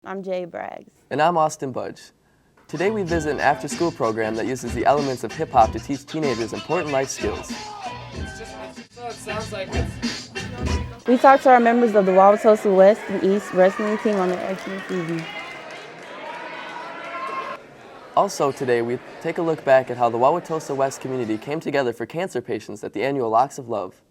I'm Jay Braggs. And I'm Austin Budge. Today we visit an after-school program that uses the elements of hip-hop to teach teenagers important life skills. We talked to our members of the Wauwatosa West and East wrestling team on their XMTV. Also today we take a look back at how the Wauwatosa West community came together for cancer patients at the annual Locks of Love.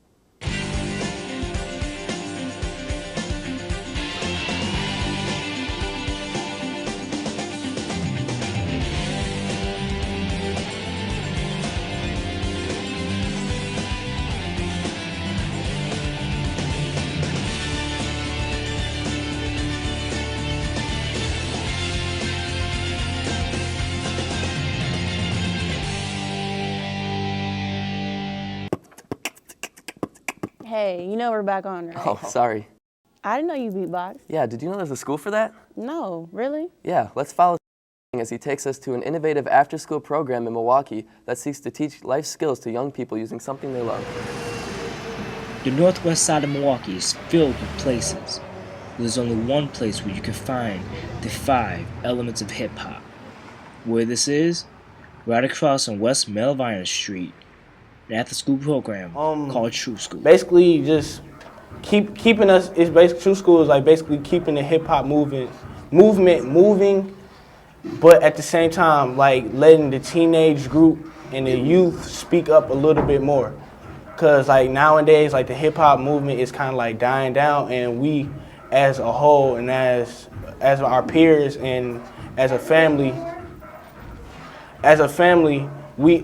Hey, you know we're back on, right? Oh, sorry. I didn't know you beatbox. Yeah, did you know there's a school for that? No, really? Yeah, let's follow as he takes us to an innovative after-school program in Milwaukee that seeks to teach life skills to young people using something they love. The northwest side of Milwaukee is filled with places. There's only one place where you can find the 5 elements of hip-hop. Where this is? Right across on West Melvina Street. An after-school program called True School. Basically, just keeping us. It's basically True School is like basically keeping the hip hop movement moving, but at the same time, like letting the teenage group and the youth speak up a little bit more. Cause like nowadays, like the hip hop movement is kind of like dying down, and we, as a whole, and as our peers and as a family, we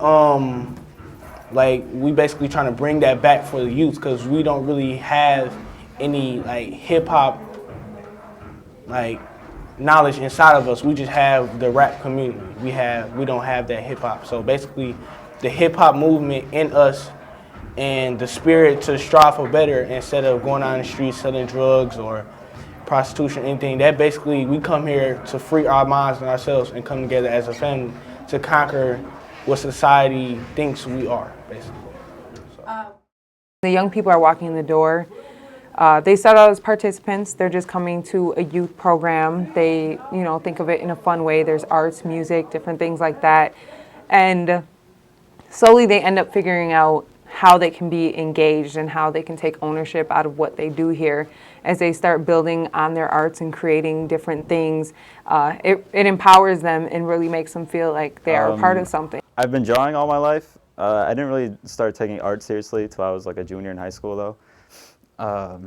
basically trying to bring that back for the youth, because we don't really have any like hip hop like knowledge inside of us. We just have the rap community. We don't have that hip hop. So basically, the hip hop movement in us and the spirit to strive for better instead of going out in the streets selling drugs or prostitution, anything. That basically we come here to free our minds and ourselves and come together as a family to conquer what society thinks we are, basically. The young people are walking in the door. They start out as participants. They're just coming to a youth program. They, think of it in a fun way. There's arts, music, different things like that. And slowly they end up figuring out how they can be engaged and how they can take ownership out of what they do here. As they start building on their arts and creating different things, it empowers them and really makes them feel like they are a part of something. I've been drawing all my life. I didn't really start taking art seriously till I was like a junior in high school, though. I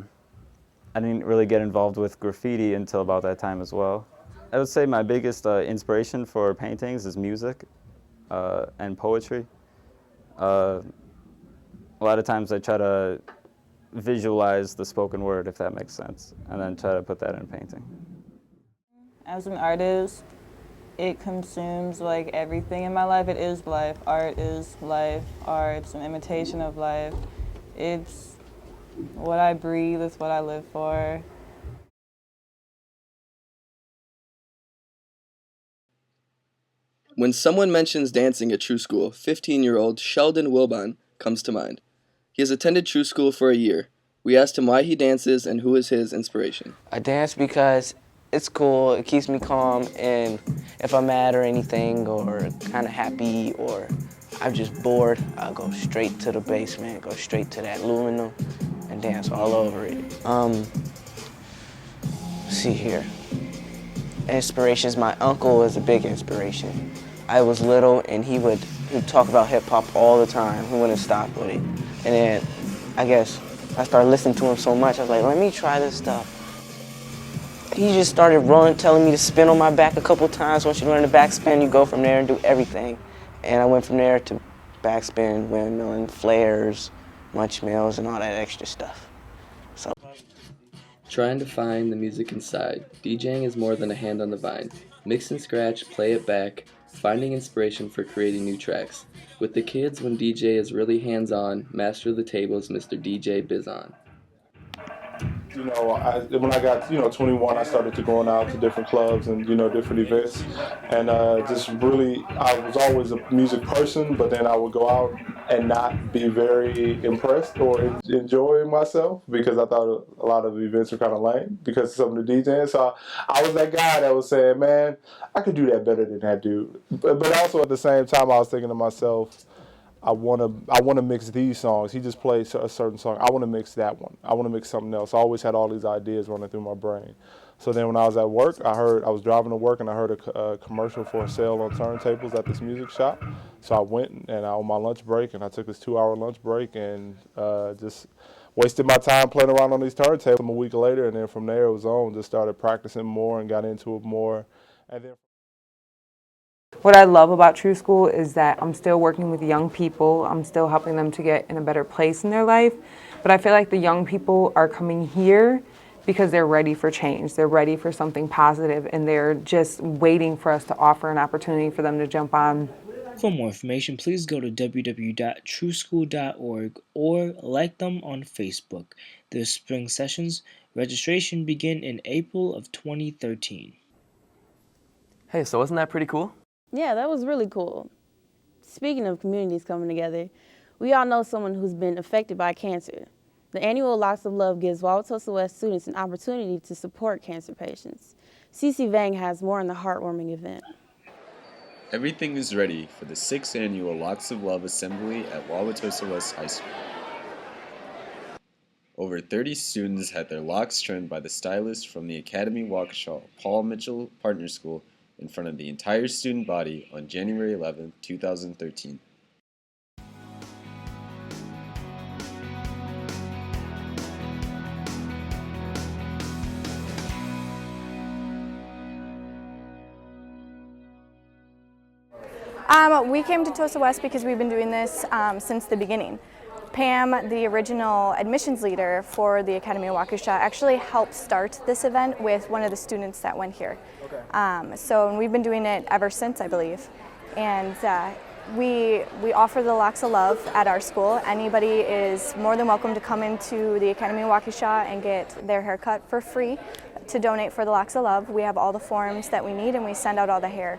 didn't really get involved with graffiti until about that time as well. I would say my biggest inspiration for paintings is music and poetry. A lot of times I try to visualize the spoken word, if that makes sense, and then try to put that in a painting. As an artist, it consumes like everything in my life. It is life. Art is life. Art's an imitation of life. It's what I breathe. It's what I live for. When someone mentions dancing at True School, 15-year-old Sheldon Wilbon comes to mind. He has attended True School for a year. We asked him why he dances and who is his inspiration. I dance because it's cool, it keeps me calm, and if I'm mad or anything, or kind of happy, or I'm just bored, I'll go straight to the basement, go straight to that aluminum, and dance all over it. Let's see here. Inspirations, my uncle is a big inspiration. I was little, and he'd talk about hip-hop all the time. He wouldn't stop with it. And then, I guess, I started listening to him so much, I was like, let me try this stuff. He just started telling me to spin on my back a couple times. Once you learn the backspin, you go from there and do everything. And I went from there to backspin, windmill, and flares, munch mills, and all that extra stuff. So. Trying to find the music inside, DJing is more than a hand on the vine. Mix and scratch, play it back, finding inspiration for creating new tracks. With the kids, when DJ is really hands-on, master of the tables, Mr. DJ Bizon. When I got 21, I started to going out to different clubs and different events, and just really I was always a music person, but then I would go out and not be very impressed or enjoying myself because I thought a lot of the events were kind of lame because of some of the DJing. So I was that guy that was saying, man, I could do that better than that dude. But also at the same time, I was thinking to myself, I want to mix these songs. He just played a certain song. I want to mix that one. I want to mix something else. I always had all these ideas running through my brain. So then when I was at work, I was driving to work and I heard a commercial for a sale on turntables at this music shop. So I went and on my lunch break, and I took this 2-hour lunch break and just wasted my time playing around on these turntables. A week later, and then from there it was on. Just started practicing more and got into it more. And then What I love about True School is that I'm still working with young people. I'm still helping them to get in a better place in their life. But I feel like the young people are coming here because they're ready for change. They're ready for something positive, and they're just waiting for us to offer an opportunity for them to jump on. For more information, please go to www.trueschool.org or like them on Facebook. Their spring sessions registration begin in April of 2013. Hey, so wasn't that pretty cool? Yeah, that was really cool. Speaking of communities coming together, we all know someone who's been affected by cancer. The annual Locks of Love gives Wauwatosa West students an opportunity to support cancer patients. CC Vang has more on the heartwarming event. Everything is ready for the 6th annual Locks of Love Assembly at Wauwatosa West High School. Over 30 students had their locks trimmed by the stylist from the Academy Waukesha Paul Mitchell Partner School in front of the entire student body on January 11, 2013. We came to Tosa West because we've been doing this since the beginning. Pam, the original admissions leader for the Academy of Waukesha, actually helped start this event with one of the students that went here. Okay. So we've been doing it ever since, I believe. And we offer the Locks of Love at our school. Anybody is more than welcome to come into the Academy of Waukesha and get their hair cut for free to donate for the Locks of Love. We have all the forms that we need, and we send out all the hair.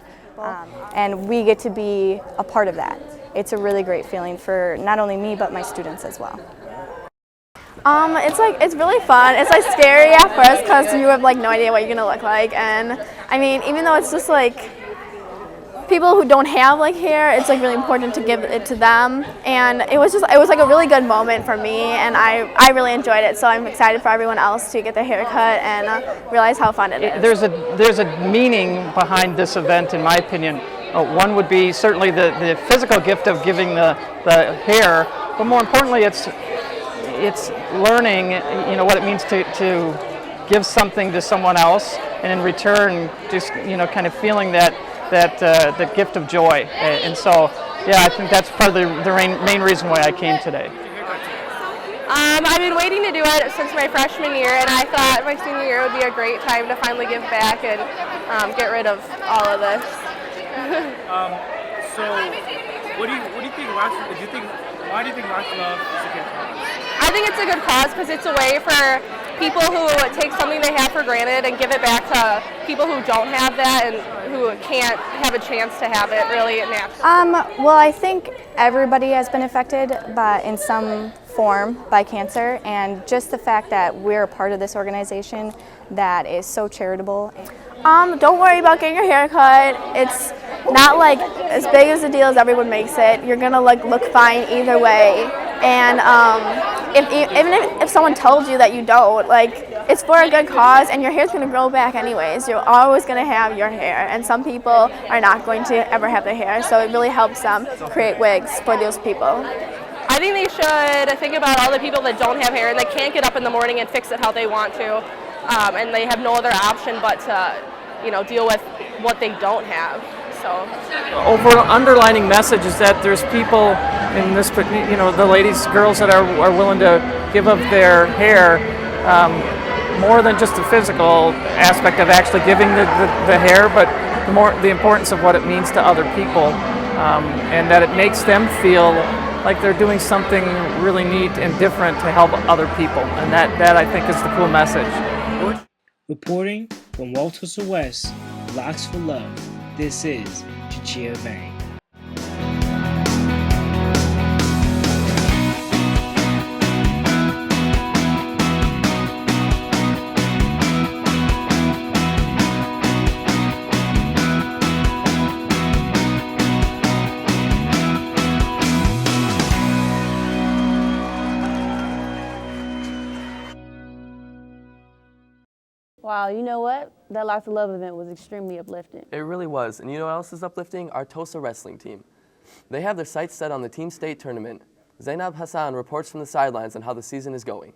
And we get to be a part of that. It's a really great feeling for not only me, but my students as well. It's really fun. It's like scary at first because you have like no idea what you're gonna look like, and I mean, even though it's just like people who don't have like hair, it's like really important to give it to them. And it was like a really good moment for me, and I really enjoyed it. So I'm excited for everyone else to get their hair cut and realize how fun it is. There's a meaning behind this event, in my opinion. One would be certainly the physical gift of giving the hair, but more importantly, it's learning, what it means to give something to someone else, and in return, just kind of feeling that gift of joy. And so, yeah, I think that's part of the main reason why I came today. I've been waiting to do it since my freshman year, and I thought my senior year would be a great time to finally give back and get rid of all of this. So, what do you think? Why do you think Locks of Love is a good cause? I think it's a good cause because it's a way for people who take something they have for granted and give it back to people who don't have that and who can't have a chance to have it really naturally. Well, I think everybody has been affected in some form by cancer, and just the fact that we're a part of this organization that is so charitable. Don't worry about getting your hair cut. It's not like as big as a deal as everyone makes it. You're gonna look fine either way. And even if someone told you that you don't, it's for a good cause, and your hair's gonna grow back anyways. You're always gonna have your hair, and some people are not going to ever have their hair, so it really helps them create wigs for those people. I think they should think about all the people that don't have hair and they can't get up in the morning and fix it how they want to, and they have no other option but to, deal with what they don't have. So, Underlining message is that there's people in this, the ladies, girls that are willing to give up their hair, more than just the physical aspect of actually giving the hair, but the importance of what it means to other people, and that it makes them feel like they're doing something really neat and different to help other people, and that I think is the cool message. Reporting from Wauwatosa West, Locks for Love, this is Chichia Vang. Wow, you know what? That Lots of Love event was extremely uplifting. It really was. And you know what else is uplifting? Our Tosa wrestling team. They have their sights set on the team state tournament. Zainab Hassan reports from the sidelines on how the season is going.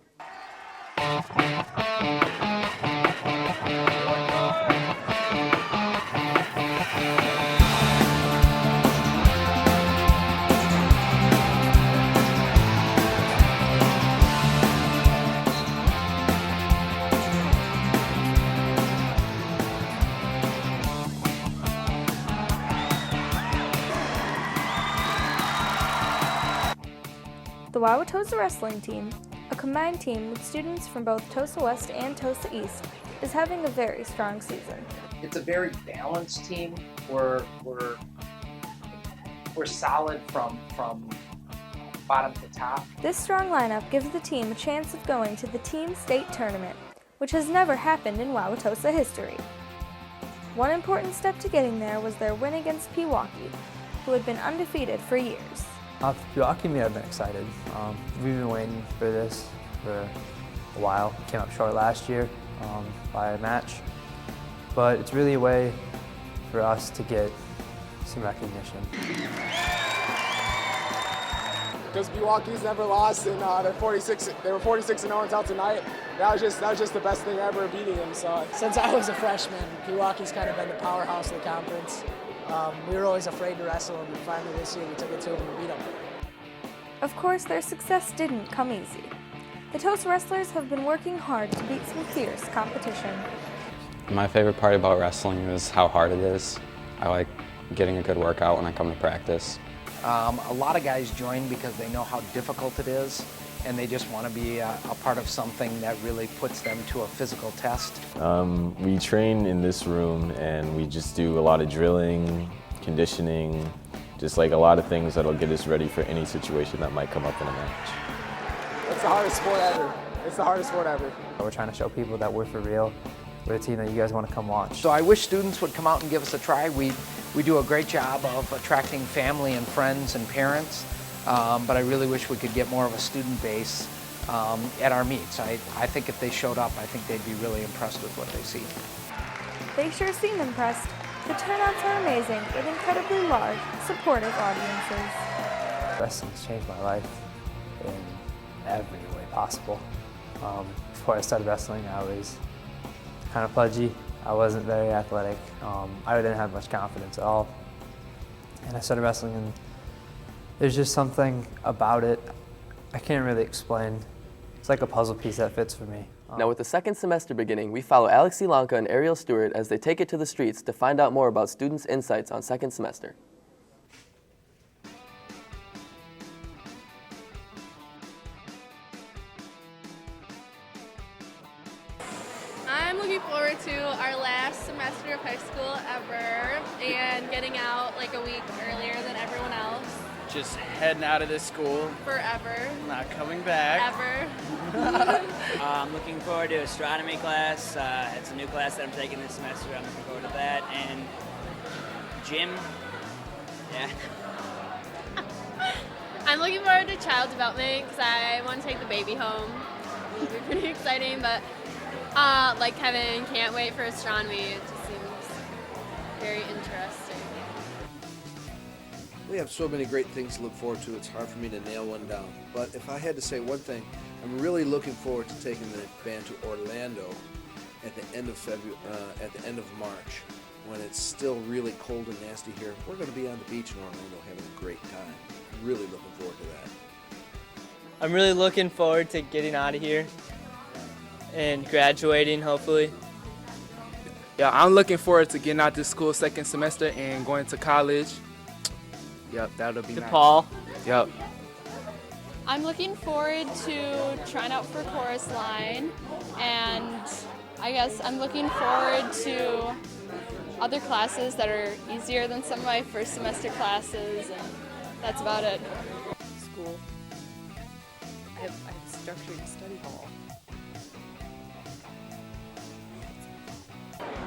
The Wauwatosa wrestling team, a combined team with students from both Tosa West and Tosa East, is having a very strong season. It's a very balanced team. We're solid from bottom to top. This strong lineup gives the team a chance of going to the team state tournament, which has never happened in Wauwatosa history. One important step to getting there was their win against Pewaukee, who had been undefeated for years. For Pewaukee meet, I've been excited. We've been waiting for this for a while. Came up short last year by a match, but it's really a way for us to get some recognition. Because Pewaukee's never lost, and they were 46-0 until tonight. That was just the best thing ever, beating them. So since I was a freshman, Pewaukee's kind of been the powerhouse of the conference. We were always afraid to wrestle, and finally this year we took it to them and beat them. Of course, their success didn't come easy. The Tosa wrestlers have been working hard to beat some fierce competition. My favorite part about wrestling is how hard it is. I like getting a good workout when I come to practice. A lot of guys join because they know how difficult it is, and they just want to be a part of something that really puts them to a physical test. We train in this room, and we just do a lot of drilling, conditioning, just like a lot of things that'll get us ready for any situation that might come up in a match. It's the hardest sport ever. It's the hardest sport ever. We're trying to show people that we're for real. We're a team that you guys want to come watch. So I wish students would come out and give us a try. We do a great job of attracting family and friends and parents, but I really wish we could get more of a student base at our meets. I think if they showed up, I think they'd be really impressed with what they see. They sure seem impressed. The turnouts are amazing, with incredibly large, supportive audiences. Wrestling's changed my life in every way possible. Before I started wrestling, I was kind of pudgy. I wasn't very athletic. I didn't have much confidence at all. And I started wrestling, and there's just something about it I can't really explain. It's like a puzzle piece that fits for me. Now with the second semester beginning, we follow Alex Lanka and Ariel Stewart as they take it to the streets to find out more about students' insights on second semester. I'm looking forward to our last semester of high school ever and getting out like a week earlier than everyone else. Just heading out of this school. Forever. Not coming back. Ever. I'm looking forward to astronomy class. It's a new class that I'm taking this semester. I'm looking forward to that. And gym. Yeah. I'm looking forward to child development because I want to take the baby home. It'll be pretty exciting, but like Kevin, can't wait for astronomy. It just seems very interesting. We have so many great things to look forward to, it's hard for me to nail one down. But if I had to say one thing, I'm really looking forward to taking the band to Orlando at the end of March, when it's still really cold and nasty here. We're going to be on the beach in Orlando having a great time. I'm really looking forward to that. I'm really looking forward to getting out of here and graduating, hopefully. Yeah, I'm looking forward to getting out this school second semester and going to college. Yep, that'll be nice. DePaul. Yep. I'm looking forward to trying out for chorus line, and I guess I'm looking forward to other classes that are easier than some of my first semester classes, and that's about it. School. I have structured study hall.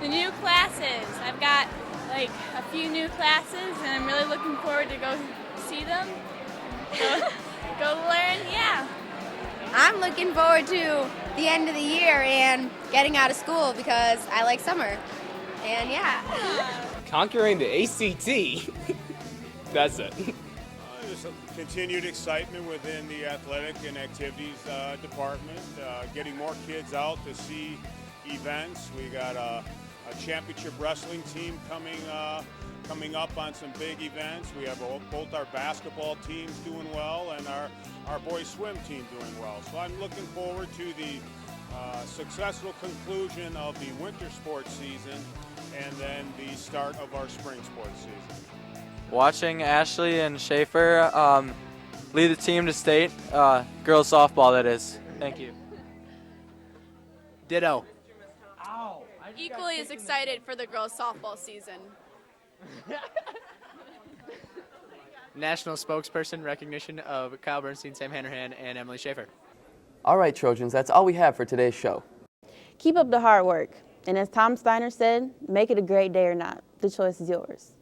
The new classes. I've got like a few new classes, and I'm really looking forward to go see them. Go learn, yeah. I'm looking forward to the end of the year and getting out of school because I like summer. And yeah. Conquering the ACT. That's it. There's some continued excitement within the athletic and activities department, getting more kids out to see events. We got a championship wrestling team coming up on some big events. We have both our basketball teams doing well and our boys swim team doing well. So I'm looking forward to the successful conclusion of the winter sports season and then the start of our spring sports season. Watching Ashley and Schaefer lead the team to state, girls softball that is. Thank you. Ditto. Equally as excited for the girls softball season. National spokesperson recognition of Kyle Bernstein, Sam Hanrahan, and Emily Schaefer. All right, Trojans, that's all we have for today's show. Keep up the hard work. And as Tom Steiner said, make it a great day or not. The choice is yours.